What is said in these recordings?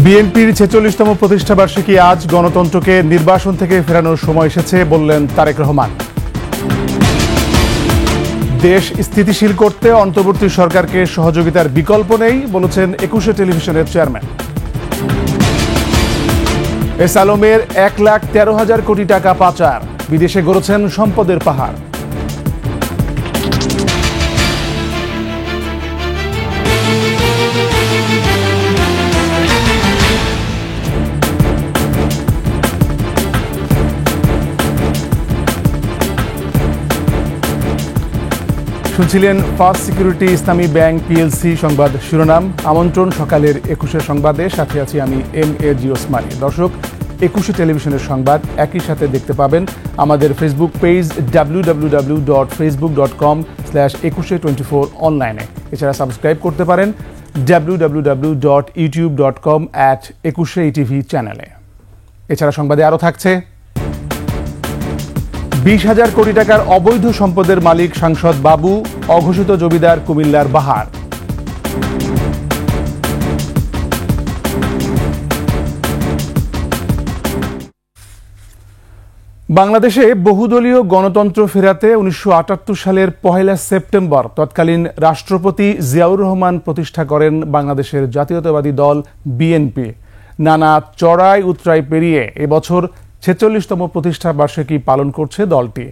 বিএনপির ৪৬তম প্রতিষ্ঠাবার্ষিকী আজ। গণতন্ত্রকে নির্বাসন থেকে ফেরানোর সময় এসেছে বললেন তারেক রহমান। দেশ স্থিতিশীল করতে অন্তর্বর্তী সরকারকে সহযোগিতার বিকল্প নেই বলেছেন ২১শে টেলিভিশনের চেয়ারম্যান। এস আলমের ১,১৩,০০০ কোটি টাকা পাচার, বিদেশে গড়েছেন সম্পদের পাহাড়। শুনছিলেন ফার্স্ট সিকিউরিটি ইসলামী ব্যাংক পিএলসি সংবাদ শিরোনাম। আমন্ত্রণ সকালের ২১শে সংবাদে, সাথে আছি আমি MAG ওসমানী। দর্শক, ২১শে টেলিভিশনের সংবাদ একই সাথে দেখতে পাবেন আমাদের ফেসবুক পেজ www.facebook.com/2124 অনলাইনে। এছাড়া সাবস্ক্রাইব করতে পারেন www.youtube.com/21etv চ্যানেলে। এছাড়া সংবাদে আরও থাকছে ২০,০০০ কোটি টাকার অবৈধ সম্পদের মালিক সাংসদ বাবু, অঘোষিত জমিদার কুমিল্লার বাহার। বাংলাদেশে বহুদলীয় গণতন্ত্র ফেরাতে ১৯৭৮ সালের ১ সেপ্টেম্বর তৎকালীন রাষ্ট্রপতি জিয়াউর রহমান প্রতিষ্ঠা করেন বাংলাদেশের জাতীয়তাবাদী দল বিএনপি। নানা চড়াই উতরাই পেরিয়ে এবছর ৪৬তম প্রতিষ্ঠা বার্ষিকী পালন করছে দলটি।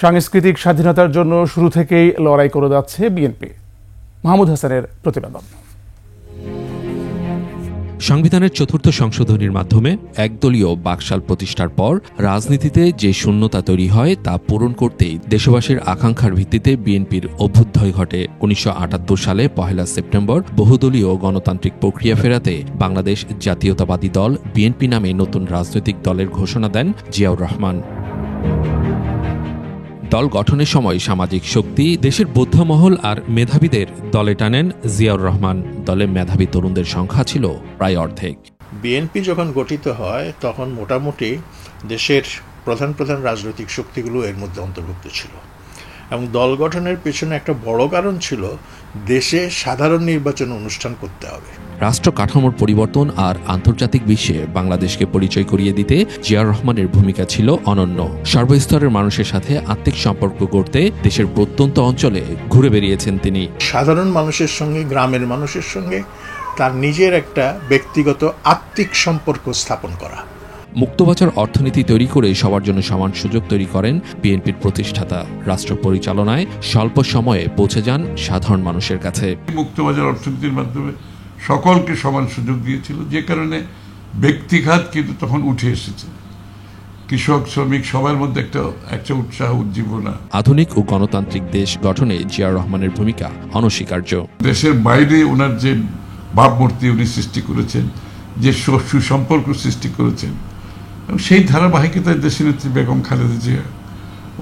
সাংস্কৃতিক স্বাধীনতার জন্য শুরু থেকেই লড়াই করে যাচ্ছে বিএনপি। মাহমুদ হাসানের প্রতিবেদন। সংবিধানের ৪র্থ সংশোধনীর মাধ্যমে একদলীয় বাকশাল প্রতিষ্ঠার পর রাজনীতিতে যে শূন্যতা তৈরি হয় তা পূরণ করতেই দেশবাসীর আকাঙ্ক্ষার ভিত্তিতে বিএনপির অভ্যুদয় ঘটে। ১৯৭৮ সালে ১ সেপ্টেম্বর বহুদলীয় গণতান্ত্রিক প্রক্রিয়া ফেরাতে বাংলাদেশ জাতীয়তাবাদী দল বিএনপি নামে নতুন রাজনৈতিক দলের ঘোষণা দেন জিয়াউর রহমান। দল গঠনের সময় সামাজিক শক্তি, দেশের বৌদ্ধ মহল আর মেধাবীদের দলে টানেন জিয়াউর রহমান। দলে মেধাবী তরুণদের সংখ্যা ছিল প্রায় অর্ধেক। বিএনপি যখন গঠিত হয় তখন মোটামুটি দেশের প্রধান প্রধান রাজনৈতিক শক্তিগুলো এর মধ্যে অন্তর্ভুক্ত ছিল, এবং দল গঠনের পেছনে একটা বড় কারণ ছিল দেশে সাধারণ নির্বাচন অনুষ্ঠান করতে হবে। রাষ্ট্র কাঠামোর পরিবর্তন আর আন্তর্জাতিক বিশ্বে বাংলাদেশকে পরিচয় করিয়ে দিতে জিয়াউর রহমানের ভূমিকা ছিল অনন্য। সর্বস্তরের মানুষের সাথে আত্মিক সম্পর্ক গড়তে দেশের প্রত্যন্ত অঞ্চলে ঘুরে বেরিয়েছেন তিনি। সাধারণ মানুষের সঙ্গে, গ্রামের মানুষের সঙ্গে তার নিজের একটা ব্যক্তিগত আত্মিক সম্পর্ক স্থাপন করা। মুক্তবাজার অর্থনীতি তৈরি করে সবার জন্য সমান সুযোগ তৈরি করেন বিএনপির প্রতিষ্ঠাতা। রাষ্ট্র পরিচালনায় স্বল্প সময়ে পৌঁছে যান সাধারণ মানুষের কাছে। মুক্তবাজার অর্থনীতির মাধ্যমে সকলকে সমান সুযোগ দিয়েছিল, যে কারণে ব্যক্তিঘাত কিন্তু তখন উঠে এসেছে। কৃষক, শ্রমিক সবার মধ্যে একটা উৎসাহ, উজ্জীবনা। আধুনিক ও গণতান্ত্রিক দেশ গঠনে জিয়াউর রহমানের ভূমিকা অনস্বীকার্য। দেশের বাইরে ওনার যে ভাবমূর্তি উনি সৃষ্টি করেছেন, যে সুসম্পর্ক সৃষ্টি করেছেন, সেই ধারাবাহিকতায় দেশনেত্রী বেগম খালেদা জিয়া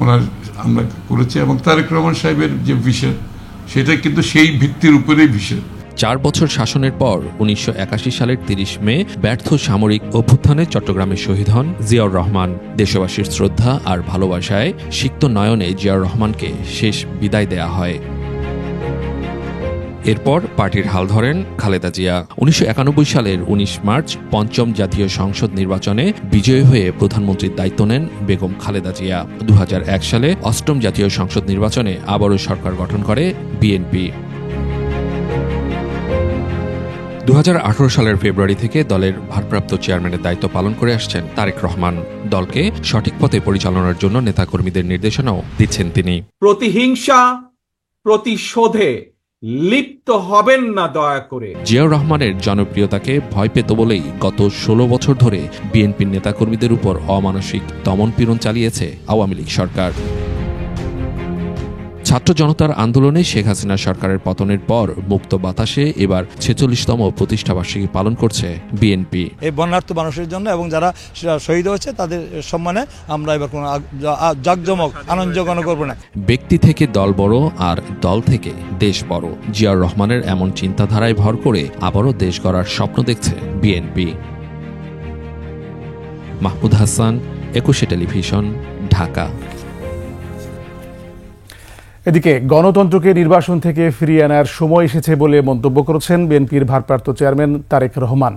ওনার আমরা করেছি, এবং তারেক রহমান সাহেবের যে ভিশন সেটা কিন্তু সেই ভিত্তির উপরেই ভিশন। ৪ বছর শাসনের পর ১৯৮১ সালের ৩০ মে ব্যর্থ সামরিক অভ্যুত্থানে চট্টগ্রামে শহীদ হন জিয়াউর রহমান। দেশবাসীর শ্রদ্ধা আর ভালোবাসায় সিক্ত নয়নে জিয়াউর রহমানকে শেষ বিদায় দেয়া হয়। এরপর পার্টির হাল ধরেন খালেদা জিয়া। ১৯৯১ সালের ১৯ মার্চ পঞ্চম জাতীয় সংসদ নির্বাচনে বিজয়ী হয়ে প্রধানমন্ত্রীর দায়িত্ব নেন বেগম খালেদা জিয়া। ২০০১ সালে অষ্টম জাতীয় সংসদ নির্বাচনে আবারও সরকার গঠন করে বিএনপি। ২০১৮ সালের ফেব্রুয়ারি থেকে দলের ভারপ্রাপ্ত চেয়ারম্যানের দায়িত্ব পালন করে আসছেন তারেক রহমান। দলকে সঠিক পথে পরিচালনার জন্য নেতাকর্মীদের নির্দেশনাও দিচ্ছেন তিনি। প্রতিহিংসা, প্রতিশোধে লিপ্ত হবেন না দয়া করে। জিয়াউর রহমানের জনপ্রিয়তাকে ভয় পেত বলেই গত ১৬ বছর ধরে বিএনপির নেতাকর্মীদের উপর অমানসিক দমনপীড়ন চালিয়েছে আওয়ামী লীগ সরকার। ছাত্র জনতার আন্দোলনে শেখ হাসিনা সরকারের পতনের পর মুক্ত বাতাসে এবার ৪৬তম প্রতিষ্ঠাবার্ষিকী পালন করছে বিএনপি। এই বন্যার্থ মানুষের জন্য এবং যারা শহীদ হয়েছে তাদের সম্মানে আমরা এবার কোনো জাঁকজমক আনন্দজনক করব না। ব্যক্তি থেকে দল বড় আর দল থেকে দেশ বড়। জিয়াউর রহমানের এমন চিন্তাধারায় ভর করে আবারও দেশ গড়ার স্বপ্ন দেখছে বিএনপি। মাহমুদ হাসান, ২১শে টেলিভিশন, ঢাকা। এদিকে গণতন্ত্রকে নির্বাসন থেকে ফিরিয়ে আনার সময় এসেছে বলে মন্তব্য করেছেন বিএনপির ভারপ্রাপ্ত চেয়ারম্যান তারেক রহমান।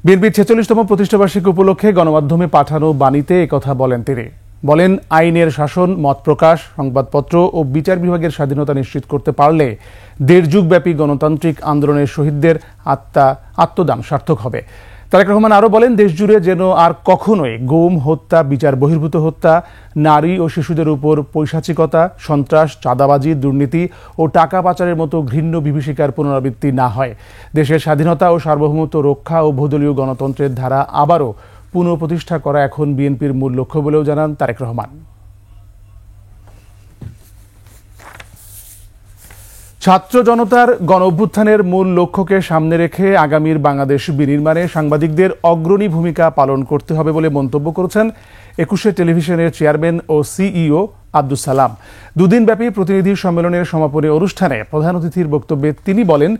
বিএনপির 46তম প্রতিষ্ঠাবার্ষিকী উপলক্ষে গণমাধ্যমে পাঠানো বাণীতে একথা বলেন তিনি। বলেন, আইনের শাসন, মত প্রকাশ, সংবাদপত্র ও বিচার বিভাগের স্বাধীনতা নিশ্চিত করতে পারলে দেড় যুগব্যাপী গণতান্ত্রিক আন্দোলনের শহীদদের আত্মদান সার্থক হবে। তারেক রহমান আরও বলেন, দেশজুড়ে যেন আর কখনোই গুম, হত্যা, বিচার বহির্ভূত হত্যা, নারী ও শিশুদের উপর পৈশাচিকতা, সন্ত্রাস, চাঁদাবাজি, দুর্নীতি ও টাকা পাচারের মতো ঘৃণ্য বিভীষিকার পুনরাবৃত্তি না হয়। দেশের স্বাধীনতা ও সার্বভৌমত্ব রক্ষা ও বহুদলীয় গণতন্ত্রের ধারা আবারও পুনঃপ্রতিষ্ঠা করা এখন বিএনপির মূল লক্ষ্য বলেও জানান তারেক রহমান। ছাত্র জনতার গণ অভ্যুত্থানের মূল লক্ষ্যকে সামনে রেখে আগামীর বাংলাদেশ বিনির্মাণে সাংবাদিকদের অগ্রণী ভূমিকা পালন করতে হবে বলে মন্তব্য করেছেন ২১শে টেলিভিশনের চেয়ারম্যান ও সিইও আব্দুস সালাম। দুদিনব্যাপী প্রতিনিধি সম্মেলনের সমাপনী অনুষ্ঠানে প্রধান অতিথির বক্তব্যে তিনি বলেন,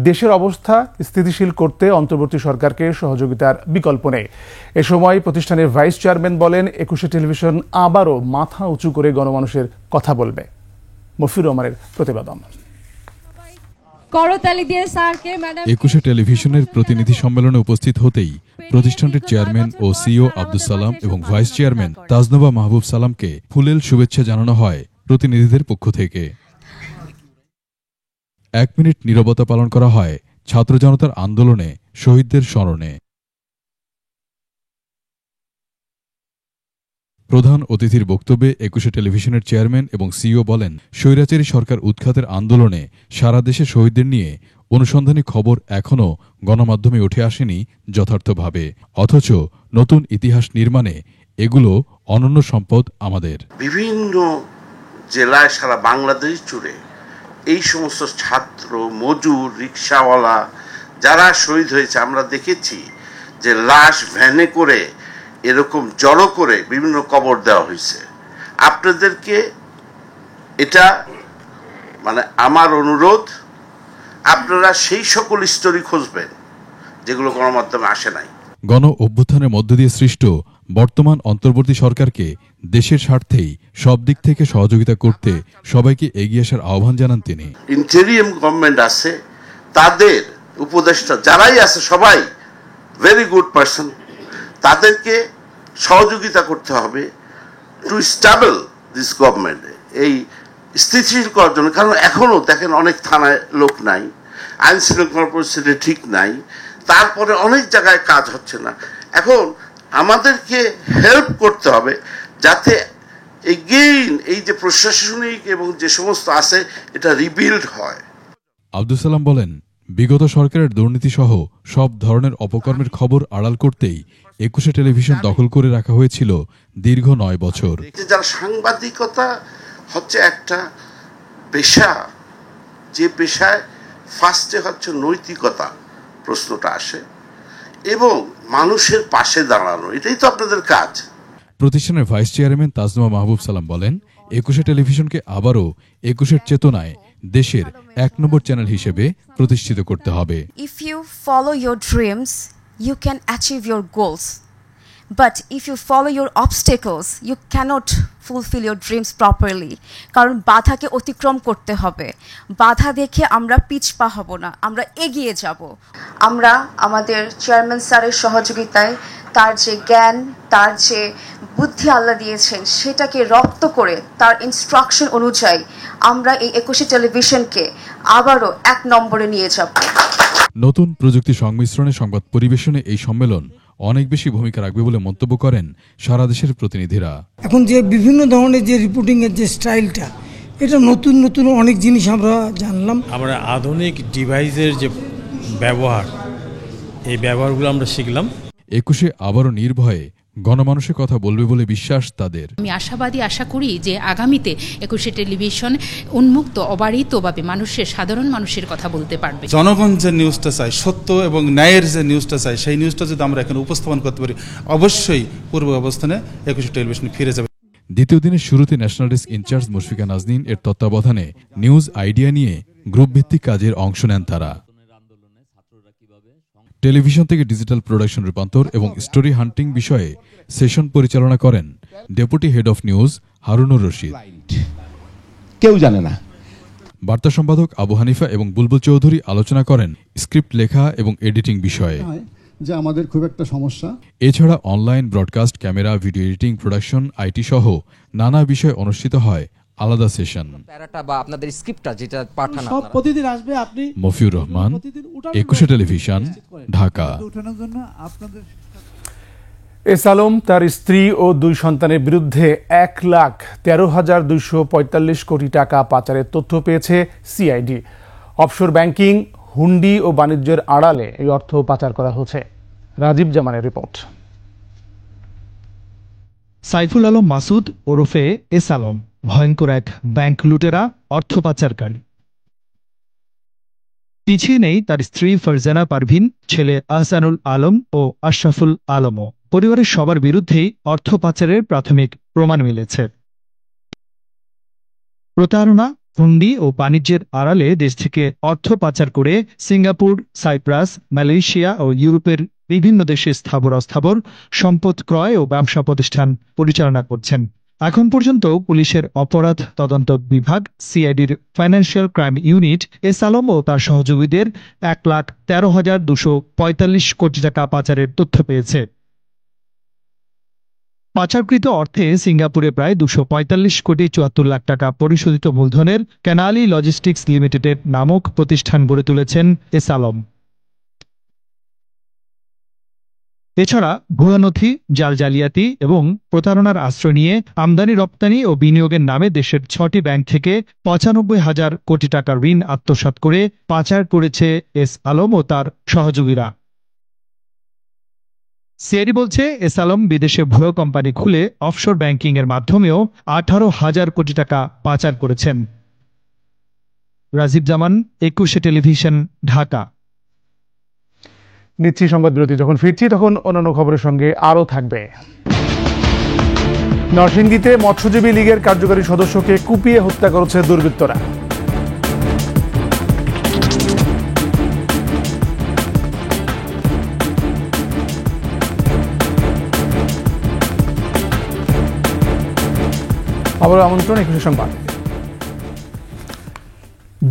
দেশের অবস্থা স্থিতিশীল করতে অন্তর্বর্তী সরকারকে সহযোগিতার বিকল্প নেই। এ সময় প্রতিষ্ঠানের ভাইস চেয়ারম্যান বলেন, ২১শে টেলিভিশন আবারও মাথা উঁচু করে গণমানুষের কথা বলবে। মফির রহমানের প্রতিবেদন। ২১শে টেলিভিশনের প্রতিনিধি সম্মেলনে উপস্থিত হতেই প্রতিষ্ঠানটির চেয়ারম্যান ও সিইও আব্দুস সালাম এবং ভাইস চেয়ারম্যান তাজনবা মাহবুব সালামকে ফুলেল শুভেচ্ছা জানানো হয় প্রতিনিধিদের পক্ষ থেকে। ১ মিনিট নীরবতা পালন করা হয় ছাত্র জনতার আন্দোলনে শহীদদের স্মরণে। প্রধান অতিথির বক্তব্যে ২১শে টেলিভিশনের চেয়ারম্যান এবং সিইও বলেন, স্বৈরাচারী সরকার উৎখাতের আন্দোলনে সারা দেশে শহীদদের নিয়ে অনুসন্ধানী খবর এখনও গণমাধ্যমে উঠে আসেনি যথার্থভাবে, অথচ নতুন ইতিহাস নির্মাণে এগুলো অনন্য সম্পদ আমাদের। বিভিন্ন জেলায় সারা বাংলাদেশ জুড়ে এই সমস্ত ছাত্র, মজুর, রিক্সাওয়ালা যারা শহীদ হয়েছে, আমরা দেখেছি যে লাশ ভ্যানে করে এরকম জড়ো করে বিভিন্ন কবর দেওয়া হয়েছে। আপনাদেরকে এটা আমার অনুরোধ, আপনারা সেই সকল স্টোরি খুঁজবেন যেগুলো গণমাধ্যমে আসে নাই। গণ অভ্যুত্থানের মধ্য দিয়ে সৃষ্ট বর্তমান অন্তর্বর্তী সরকারকে দেশের স্বার্থেই সব দিক থেকে সহযোগিতা করতে সবাইকে এগিয়ে আসার আহ্বান জানান তিনি। ইন্টেরিয়াম গভর্নমেন্ট আছে, তাদের উপদেষ্টা যারাই আছে সবাই ভেরি গুড পারসন, তাদেরকে সহযোগিতা করতে হবে টু স্টেবল দিস গভর্নমেন্ট, এই স্থিতিশীল করার জন্য। কারণ এখনও দেখেন অনেক থানায় লোক নাই, আইন শৃঙ্খলা পরিস্থিতি ঠিক নাই, তারপরে অনেক জায়গায় কাজ হচ্ছে না। এখন আমাদেরকে হেল্প করতে হবে যাতে এগেইন এই যে প্রশাসনিক এবং যে সমস্ত আছে এটা রিবিল্ড হয়। আব্দুস সালাম বলেন, বিগত সরকারের দুর্নীতি সহ সব ধরনের অপকর্মের খবর আড়াল করতেই ২১শে টেলিভিশন দখল করে রাখা হয়েছিল দীর্ঘ ৯ বছর। যারা সাংবাদিকতা হচ্ছে একটা পেশা, যে পেশায় ফার্স্টে হচ্ছে নৈতিকতা প্রশ্নটা আসে এবং মানুষের পাশে দাঁড়ানো, এটাই তো আপনাদের কাজ। প্রতিষ্ঠানের ভাইস চেয়ারম্যান তাজনবা মাহবুব সালাম বলেন, ২১শে টেলিভিশনকে আবারও ২১শে চেতনায় দেশের ১ নম্বর চ্যানেল হিসেবে প্রতিষ্ঠিত করতে হবে। If you follow your dreams, you can achieve your goals. But if you follow your obstacles, you cannot fulfill your dreams properly. কারণ বাধাকে অতিক্রম করতে হবে। বাধা দেখে আমরা পিছপা হব না, আমরা এগিয়ে যাব। আমরা আমাদের চেয়ারম্যান স্যারের সহযোগিতায় তার যে জ্ঞান, তার যে বুদ্ধি আল্লাহ দিয়েছেন, সেটাকে রপ্ত করে তার ইনস্ট্রাকশন অনুযায়ী আমরা এই ২১শে টেলিভিশনকে আবারও ১ নম্বরে নিয়ে যাব। নতুন প্রযুক্তি সংমিশ্রণে সংবাদ পরিবেশনে এই সম্মেলন অনেক বেশি ভূমিকা রাখবে বলে মন্তব্য করেন সারা দেশের প্রতিনিধিরা। এখন যে বিভিন্ন ধরনের যে রিপোর্টিংয়ের যে স্টাইলটা, এটা নতুন নতুন অনেক জিনিস আমরা জানলাম। আমরা আধুনিক ডিভাইসের যে ব্যবহার, এই ব্যবহারগুলো আমরা শিখলাম। ২১শে আবারও নির্ভয়ে গণমানুষের কথা বলবে বলে বিশ্বাস তাদের। আমি আশাবাদী, আশা করি যে আগামীতে ২১শে টেলিভিশন উন্মুক্ত, অবারিতভাবে সাধারণ মানুষের কথা বলতে পারবে। জনগণ যে নিউজটা চাই, সত্য এবং ন্যায়ের যে নিউজটা চাই, সেই নিউজটা যদি আমরা এখানে উপস্থাপন করতে পারি, অবশ্যই পূর্ব অবস্থানে ২১শে টেলিভিশন ফিরে যাবে। দ্বিতীয় দিনের শুরুতে national desk in-charge Mushfika Nazneen এর তত্ত্বাবধানে নিউজ আইডিয়া নিয়ে গ্রুপ ভিত্তিক কাজের অংশ নেন তারা। টেলিভিশন থেকে ডিজিটাল প্রোডাকশন রূপান্তর এবং স্টোরি হান্টিং বিষয়ে সেশন পরিচালনা করেন deputy head of news Harunur Rashid. কেউ জানে না। বার্তা সম্পাদক আবু হানিফা এবং বুলবুল চৌধুরী আলোচনা করেন স্ক্রিপ্ট লেখা এবং এডিটিং বিষয়ে। যে আমাদের খুব একটা সমস্যা। এছাড়া online broadcast, camera, video editing, production, IT সহ নানা বিষয় অনুষ্ঠিত হয় আলাদা সেশন। প্যারাটা বা আপনাদের স্ক্রিপ্টটা যেটা পাঠান সব প্রতিদিন আসবে, আপনি মফিউর রহমান, একুশে টেলিভিশন, ঢাকা। এস আলম তার স্ত্রী ও 2 সন্তানের বিরুদ্ধে 1,13,245 কোটি টাকা পাচারের তথ্য পেয়েছে সিআইডি। অফশোর ব্যাংকিং, হুন্ডি ও বাণিজ্যের আড়ালে এই অর্থ পাচার করা হচ্ছে। রাজীব জামানের রিপোর্ট। সাইফুল আলম মাসুদ ওরফে এস আলম ভয়ঙ্কর এক ব্যাংক লুটেরা, অর্থ পাচারকারী। পিছিয়ে নেই তার স্ত্রী ফারজানা পারভিন, ছেলে আহসানুল আলম ও আশরাফুল আলমও। পরিবারের সবার বিরুদ্ধেই অর্থ পাচারের প্রাথমিক প্রমাণ মিলেছে। প্রতারণা, হুন্ডি ও বাণিজ্যের আড়ালে দেশ থেকে অর্থ পাচার করে সিঙ্গাপুর, সাইপ্রাস, মালয়েশিয়া ও ইউরোপের বিভিন্ন দেশে স্থাবর অস্থাবর সম্পদ ক্রয় ও ব্যবসা প্রতিষ্ঠান পরিচালনা করছেন। এখন পর্যন্ত পুলিশের অপরাধ তদন্ত বিভাগ সিআইডির financial crime unit S Alam ও তার সহযোগীদের 1,13,245 কোটি টাকা পাচারের তথ্য পেয়েছে। পাচারকৃত অর্থে সিঙ্গাপুরে প্রায় 245 কোটি 74 লাখ টাকা পরিশোধিত মূলধনের ক্যানালি লজিস্টিক্স লিমিটেড নামক প্রতিষ্ঠান গড়ে তুলেছেন এস আলম। এছাড়া ভুয়া নথি, জাল জালিয়াতি এবং প্রতারণার আশ্রয় নিয়ে আমদানি রপ্তানি ও বিনিয়োগের নামে দেশের 6টি ব্যাংক থেকে 95,000 কোটি টাকা ঋণ আত্মসাৎ করে পাচার করেছে এস আলম ও তার সহযোগীরা। সিআইডি বলছে এস আলম বিদেশে ভুয়া কোম্পানি খুলে অফশোর ব্যাংকিং এর মাধ্যমেও 18,000 কোটি টাকা পাচার করেছেন। রাজীব জামান, একুশে টেলিভিশন, ঢাকা। নিচ্ছি সংবাদ বিরতি। যখন ফিরছি তখন অন্যান্য খবরের সঙ্গে আরও থাকবে। নরসিংদীতে মৎস্যজীবী লীগের কার্যকরী সদস্যকে কুপিয়ে হত্যা করেছে দুর্বৃত্তরা। আবার আমন্ত্রণ, একুশে সংবাদ।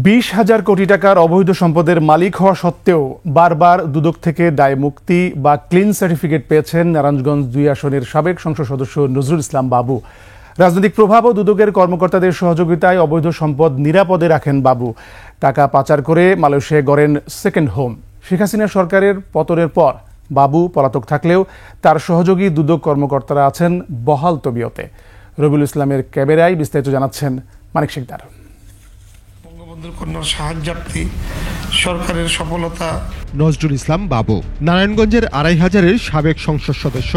20,000 কোটি টাকার অবৈধ সম্পদের মালিক হওয়া সত্ত্বেও বারবার দুদক থেকে দায় মুক্তি বা ক্লিন সার্টিফিকেট পেয়েছেন নারায়ণগঞ্জ 2 আসনের সাবেক সংসদ সদস্য নজরুল ইসলাম বাবু। রাজনৈতিক প্রভাব ও দুদকের কর্মকর্তাদের সহযোগিতায় অবৈধ সম্পদ নিরাপদে রাখেন বাবু। টাকা পাচার করে মালয়েশিয়ায় গড়েন সেকেন্ড হোম। শেখ হাসিনা সরকারের পতনের পর বাবু পলাতক থাকলেও তার সহযোগী দুদক কর্মকর্তারা আছেন বহাল তবিয়তে। রবিউল ইসলামের ক্যামেরায় বিস্তারিত জানাচ্ছেন মানিক শিকদার। কন্যার সাহায্যার্থী সরকারের সফলতা। নজরুল ইসলাম বাবু নারায়ণগঞ্জের 2,500-এর সাবেক সংসদ সদস্য,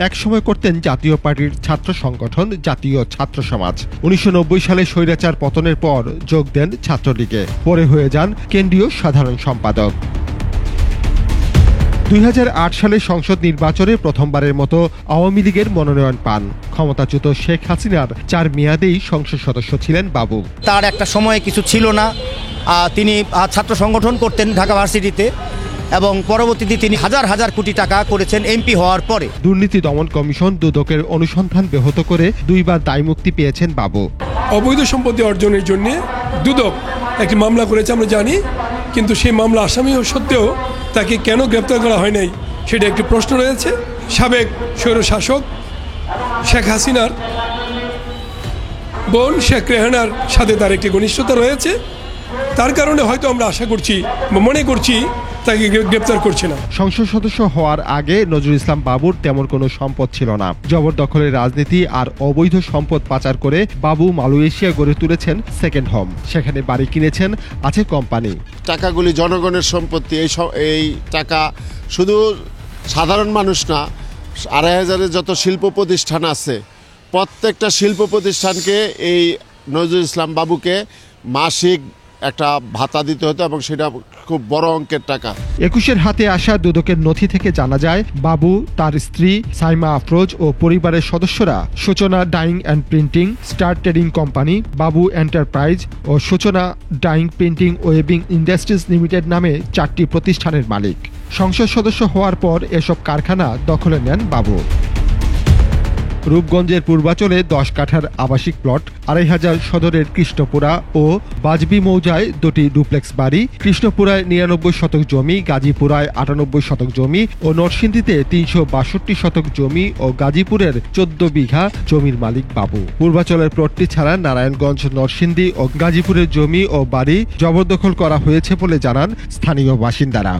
একসময় করতেন জাতীয় পার্টির ছাত্র সংগঠন জাতীয় ছাত্র সমাজ। 1990 সালে স্বৈরাচার পতনের পর যোগ দেন ছাত্রলীগে, পরে হয়ে যান কেন্দ্রীয় সাধারণ সম্পাদক। 2008 সালে সংসদ নির্বাচনে প্রথমবারের মতো আওয়ামী লীগের মনোনয়ন পান। ক্ষমতাচ্যুত শেখ হাসিনার 4 মেয়াদেই সংসদ সদস্য ছিলেন বাবু। তার একটা সময়ে কিছু ছিল না, তিনি ছাত্র সংগঠন করতেন ঢাকা ভার্সিটিতে এবং পরবর্তীতে তিনি হাজার হাজার কোটি টাকা করেছেন এমপি হওয়ার পরে। দুর্নীতি দমন কমিশন দুদকের অনুসন্ধান ব্যাহত করে 2 বার দায়মুক্তি পেয়েছেন বাবু। অবৈধ সম্পত্তি অর্জনের জন্য দুদক একটি মামলা করেছে আমরা জানি, কিন্তু সেই মামলা আসামি সত্ত্বেও তাকে কেন গ্রেপ্তার করা হয় নাই সেটা একটি প্রশ্ন রয়েছে। সাবেক স্বৈরশাসক শেখ হাসিনার বোন শেখ রেহানার সাথে তার একটি ঘনিষ্ঠতা রয়েছে, তার কারণে হয়তো আমরা আশা করছি বা মনে করছি তাকে গ্রেপ্তার করছে না। সংসদ সদস্য হওয়ার আগে নজরুল ইসলাম বাবুর তেমন কোনো সম্পদ ছিল না। জবরদখলের রাজনীতি আর অবৈধ সম্পদ পাচার করে বাবু মালয়েশিয়া গড়ে তুলেছেন সেকেন্ড হোম। সেখানে বাড়ি কিনেছেন, আছে কোম্পানি। টাকাগুলি জনগণের সম্পত্তি। এই টাকা শুধু সাধারণ মানুষ না, 2,500-এর যত শিল্প প্রতিষ্ঠান আছে প্রত্যেকটা শিল্প প্রতিষ্ঠানকে এই নজরুল ইসলাম বাবুকে মাসিক একটা ভাতা দিতে হতো এবং সেটা খুব বড় অঙ্কের টাকা। 21-এর হাতে আসা দুদকের নথি থেকে জানা যায় বাবু, তার স্ত্রী সাইমা আফরোজ ও পরিবারের সদস্যরা Suchona dyeing and printing, star trading company, Babu enterprise ও Suchona dyeing printing webbing industries limited নামে 4টি প্রতিষ্ঠানের মালিক। সংসদ সদস্য হওয়ার পর এসব কারখানা দখলে নেন বাবু। রূপগঞ্জের পূর্বাচলে 10 কাঠার আবাসিক প্লট, 2500 সদরের কৃষ্ণপুরা ও বাজবি মৌজায় 2টি ডুপ্লেক্স বাড়ি, কৃষ্ণপুরায় 99 শতক জমি, গাজীপুরায় 98 শতক জমি ও নরসিংদীতে 362 শতক জমি ও গাজীপুরের 14 বিঘা জমির মালিক বাবু। পূর্বাচলের প্লটটি ছাড়া নারায়ণগঞ্জ, নরসিংদী ও গাজীপুরের জমি ও বাড়ি জবরদখল করা হয়েছে বলে জানান স্থানীয় বাসিন্দারা।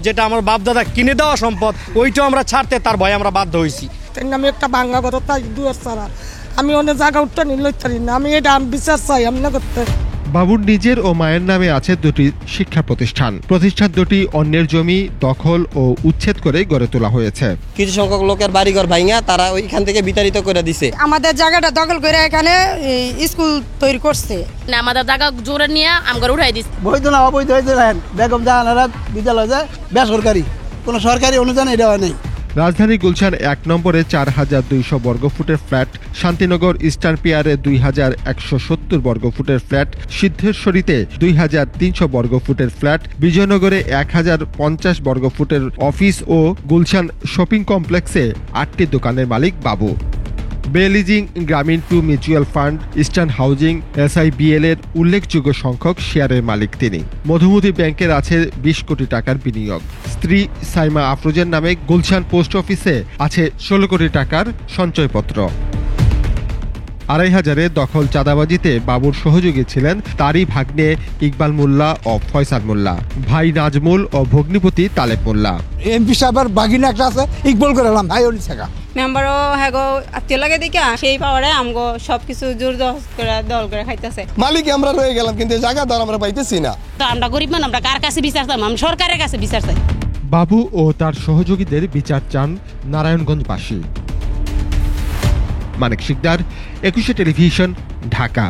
যেটা আমার বাপ দাদা কিনে দেওয়া সম্পদ, ওইটাও আমরা ছাড়তে তার ভয়ে আমরা বাধ্য হয়েছি। আমি একটা বাঙ্গা ঘর তাই দুয়ার ছাড়া আমি অনেক জায়গা উঠতে নিতে পারি না, আমি এটা বিচার চাই আমি না করতে। বাবুর নিজের ও মায়ের নামে আছে 2টি শিক্ষা প্রতিষ্ঠান। প্রতিষ্ঠান 2টি অন্যের জমি দখল ও উচ্ছেদ করে গড়ে তোলা হয়েছে। কিছু সংখ্যক লোকের বাড়িঘর ভাঙা তারা ওইখান থেকে বিতাড়িত করে দিছে। আমাদের জায়গাটা দখল করে এখানে স্কুল তৈরি করছে, আমাদের জায়গা জোরে নিয়ে আমগর উঠাই দিচ্ছে। বৈধ না অবৈধ হয়েছে বেগম জাহানারা বিদ্যালয় যে বেসরকারি, কোনো সরকারি অনুদান এটা নেই। রাজধানী গুলশান 1 নম্বরে 4200 বর্গফুটের ফ্ল্যাট, শান্তিনগর ইস্টার্ন পিয়ারে 2170 বর্গফুটের ফ্ল্যাট, সিদ্ধেশ্বরীতে 2300 বর্গফুটের ফ্ল্যাট, বিজয়নগরে 1050 বর্গফুটের অফিস ও গুলশান শপিং কমপ্লেক্সে 8টি দোকানের মালিক বাবু। বেলিজিং, Grameen 2 mutual fund, eastern housing, SIBL এর উল্লেখযোগ্য সংখ্যক শেয়ারের মালিক তিনি। মধুমতি ব্যাংকের আছে 20 কোটি টাকার বিনিয়োগ। স্ত্রী সাইমা আফরোজের নামে গুলশান পোস্ট অফিসে আছে 16 কোটি টাকার সঞ্চয়পত্র। 2500 দখল চাঁদাবাজিতে বাবুর সহযোগী ছিলেন তারই ভাগ্নে ইকবাল মোল্লা ও ফয়সাল মোল্লা, ভাই নাজমুল ও ভগ্নিপতি তালেব মোল্লা। এমপি সাহেবের বাগিনা একটা আছে ইকবাল করেলাম ভাই অলি থাকা মেম্বারও হ্যাগো আত্মীয় লাগে দেখে সেই পাওয়ারে আমগো সবকিছু জোর করে দল করে খাইতেছে। মালিক আমরা রয়ে গেলাম কিন্তু জায়গা দর আমরা পাইতেছি না। তো আমরা গরিব মানুষ, আমরা কার কাছে বিচার চাই? আমরা সরকারের কাছে বিচার চাই। বাবু ও তার সহযোগীদের বিচার চান নারায়ণগঞ্জবাসী। মানিক শিকদার, 21 টেলিভিশন, ঢাকা।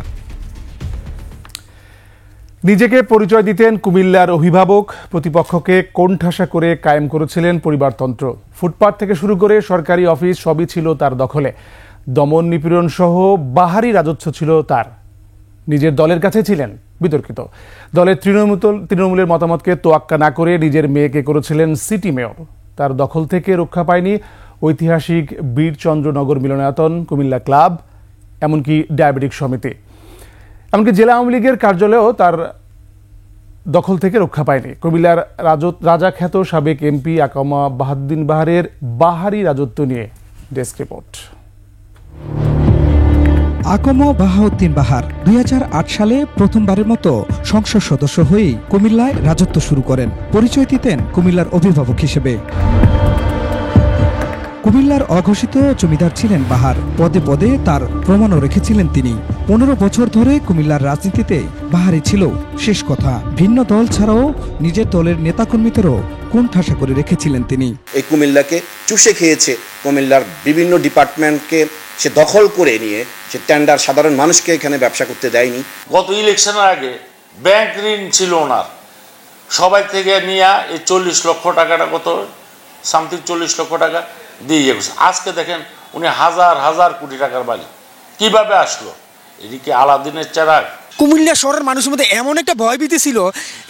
নিজেকে পরিচয় দিতেন কুমিল্লার অভিভাবক, প্রতিপক্ষকে কোণঠাসা করে কায়েম করেছিলেন পরিবারতন্ত্র। ফুটপাত থেকে শুরু করে সরকারি অফিস সবই ছিল তার দখলে। দমন নিপীড়ন সহ বাহারি রাজত্ব ছিল তার। নিজের দলের কাছে ছিলেন বিতর্কিত। দলের তৃণমূলের মতামতকে তোয়াক্কা না করে নিজের মেয়েকে করেছিলেন সিটি মেয়র। তার দখল থেকে রক্ষা পায়নি ঐতিহাসিক বীরচন্দ্রনগর মিলনায়তন, কুমিল্লা ক্লাব, এমনকি ডায়াবেটিক সমিতি, এমনকি জেলা আওয়ামী লীগের কার্যালয়েও তার দখল থেকে রক্ষা পায়নি। কুমিল্লার রাজা খ্যাত সাবেক এমপি আকামা বাহাউদ্দিন বাহারের বাহারি রাজত্ব নিয়ে ডেস্ক রিপোর্ট। আকমা বাহাউদ্দিন বাহার 2008 সালে প্রথমবারের মতো সংসদ সদস্য হয়েই কুমিল্লায় রাজত্ব শুরু করেন। পরিচয় দিতেন কুমিল্লার অভিভাবক হিসেবে। কুমিল্লার অঘোষিত জমিদার ছিলেন বাহার। পদে পদে তার প্রমাণও রেখেছিলেন তিনি। 15 বছর ধরে কুমিল্লার রাজনীতিতে বাহারই ছিল শেষ কথা। ভিন্ন দল ছাড়াও নিজের দলের নেতাকর্মীদেরও কোণঠাসা করে রেখেছিলেন তিনি। এই কুমিল্লাকে চুষে খেয়েছে, কুমিল্লার বিভিন্ন ডিপার্টমেন্টকে সে দখল করে নিয়ে সে টেন্ডার সাধারণ মানুষকে এখানে ব্যবসা করতে দেয়নি। গত ইলেকশনের আগে ব্যাংক ঋণ ছিল ওনার, সবাই থেকে নিয়ে এই 40 লক্ষ টাকাটা কত সামথিং 40 লক্ষ টাকা দিয়ে গেছে। আজকে দেখেন উনি হাজার হাজার কোটি টাকার মালিক। কিভাবে আসলো? এদিকে আলাদিনের চেরাগ। কুমিল্লা শহরের মানুষের মধ্যে এমন একটা ভয়ভীতি ছিল,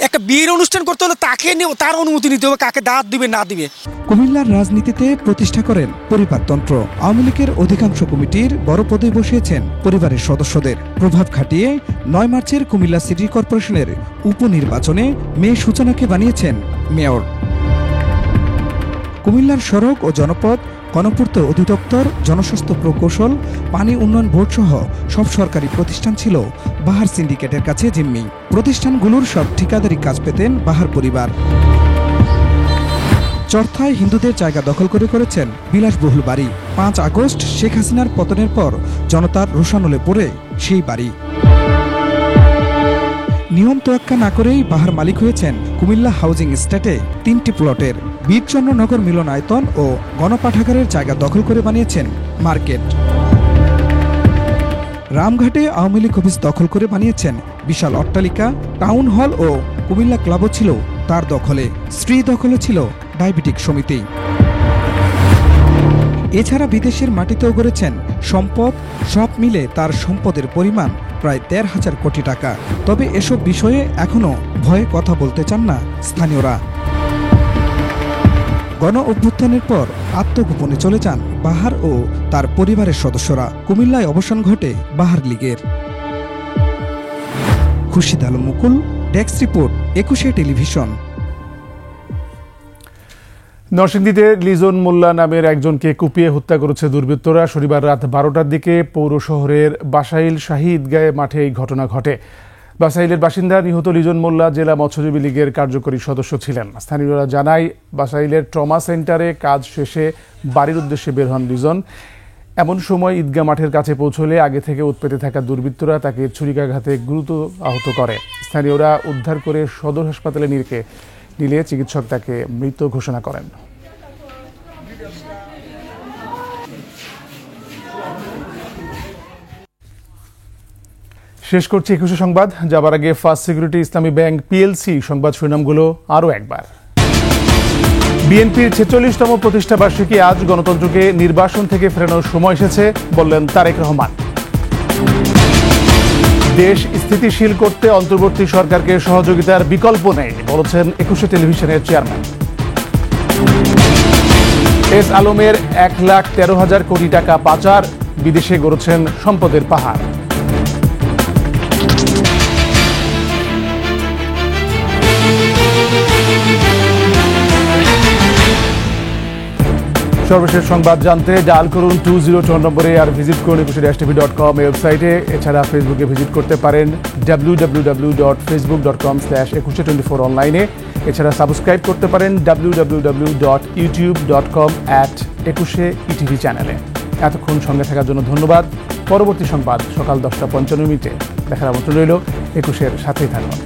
একটা বিয়ের অনুষ্ঠান করতে হলে তাকে নিয়ে তার অনুমতি নিতে হবে, কাকে দাঁত দিবে না দিবে। কুমিল্লার রাজনীতিতে প্রতিষ্ঠা করেন পরিবারতন্ত্র। আওয়ামী লীগের অধিকাংশ কমিটির বড় পদে বসিয়েছেন পরিবারের সদস্যদের। প্রভাব খাটিয়ে 9 মার্চের কুমিল্লা সিটি কর্পোরেশনের উপনির্বাচনে মেয়ে সূচনাকে বানিয়েছেন মেয়র। কুমিল্লার সড়ক ও জনপথ, গণপূর্ত অধিদপ্তর, জনস্বাস্থ্য প্রকৌশল, পানি উন্নয়ন বোর্ড সহ সব সরকারি প্রতিষ্ঠান ছিল বাহার সিন্ডিকেটের কাছে জিম্মি। প্রতিষ্ঠানগুলোর সব ঠিকাদারি কাজ পেতেন বাহার পরিবার। চরথায় হিন্দুদের জায়গা দখল করে করেছেন বিলাসবহুল বাড়ি। 5 আগস্ট শেখ হাসিনার পতনের পর জনতার রোষানলে পড়ে সেই বাড়ি। নিয়ম তোয়াক্কা না করেই বাহার মালিক হয়েছেন কুমিল্লা হাউজিং এস্টেটে 3টি প্লটের। বীরচন্দ্রনগর মিলনায়তন ও গণপাঠাগারের জায়গা দখল করে বানিয়েছেন মার্কেট। রামঘাটে আওয়ামী লীগ অফিস দখল করে বানিয়েছেন বিশাল অট্টালিকা। টাউন হল ও কুমিল্লা ক্লাবও ছিল তার দখলে। স্ত্রী দখলে ছিল ডায়াবেটিক সমিতি। এছাড়া বিদেশের মাটিতেও গড়েছেন সম্পদ। সব মিলে তার সম্পদের পরিমাণ প্রায় 1,500 কোটি টাকা। তবে এসব বিষয়ে এখনো ভয়ে কথা বলতে চান না স্থানীয়রা। গণ অভ্যুত্থানের পর আত্মগোপনে চলে যান বাহার ও তার পরিবারের সদস্যরা। কুমিল্লায় অবসান ঘটে বাহার লীগের। খুরশিদ আলম মুকুল, ডেস্ক রিপোর্ট, 21 টেলিভিশন। নরসিংদীতে লিজন মোল্লা নামের একজনকে কুপিয়ে হত্যা করেছে দুর্বৃত্তরা। শনিবার রাত 12টার দিকে পৌর শহরের বাসাইল শাহী ঈদগাহ মাঠে এই ঘটনা ঘটে। বাসাইলের বাসিন্দা নিহত লিজন মোল্লা জেলা মৎস্যজীবী লীগের কার্যকরী সদস্য ছিলেন। স্থানীয়রা জানায়, বাসাইলের ট্রমা সেন্টারে কাজ শেষে বাড়ির উদ্দেশ্যে বের হন লিজন। এমন সময় ঈদগাহ মাঠের কাছে পৌঁছলে আগে থেকে উৎপেতে থাকা দুর্বৃত্তরা তাকে ছুরিকাঘাতে গুরুতর আহত করে। স্থানীয়রা উদ্ধার করে সদর হাসপাতালে নিলে চিকিৎসক তাকে মৃত ঘোষণা করেন। শেষ করছি 21 সংবাদ। যাবার আগে ফার্স্ট সিকিউরিটি ইসলামী ব্যাংক পিএলসি সংবাদ শিরোনামগুলো আরও একবার। বিএনপির 46তম প্রতিষ্ঠা বার্ষিকী আজ। গণতন্ত্রকে নির্বাসন থেকে ফেরানোর সময় এসেছে বললেন তারেক রহমান। দেশ স্থিতিশীল করতে অন্তর্বর্তী সরকারকে সহযোগিতার বিকল্প নেই বলেছেন 21 টেলিভিশনের চেয়ারম্যান। এস আলমের 1,13,000 কোটি টাকা পাচার, বিদেশে গড়েছেন সম্পদের পাহাড়। সর্বশেষ সংবাদ জানতে ডায়াল করুন 2024 নম্বরে আর ভিজিট করুন 21tv.com ওয়েবসাইটে। এছাড়া ফেসবুকে ভিজিট করতে পারেন www.facebook.com/2124 অনলাইনে। এছাড়া সাবস্ক্রাইব করতে পারেন www.youtube.com/21etv চ্যানেলে। এতক্ষণ সঙ্গে থাকার জন্য ধন্যবাদ। পরবর্তী সংবাদ সকাল 10টা 55 মিনিটে দেখার আমন্ত্রণ রইল। 21-এর সাথেই থাকুন।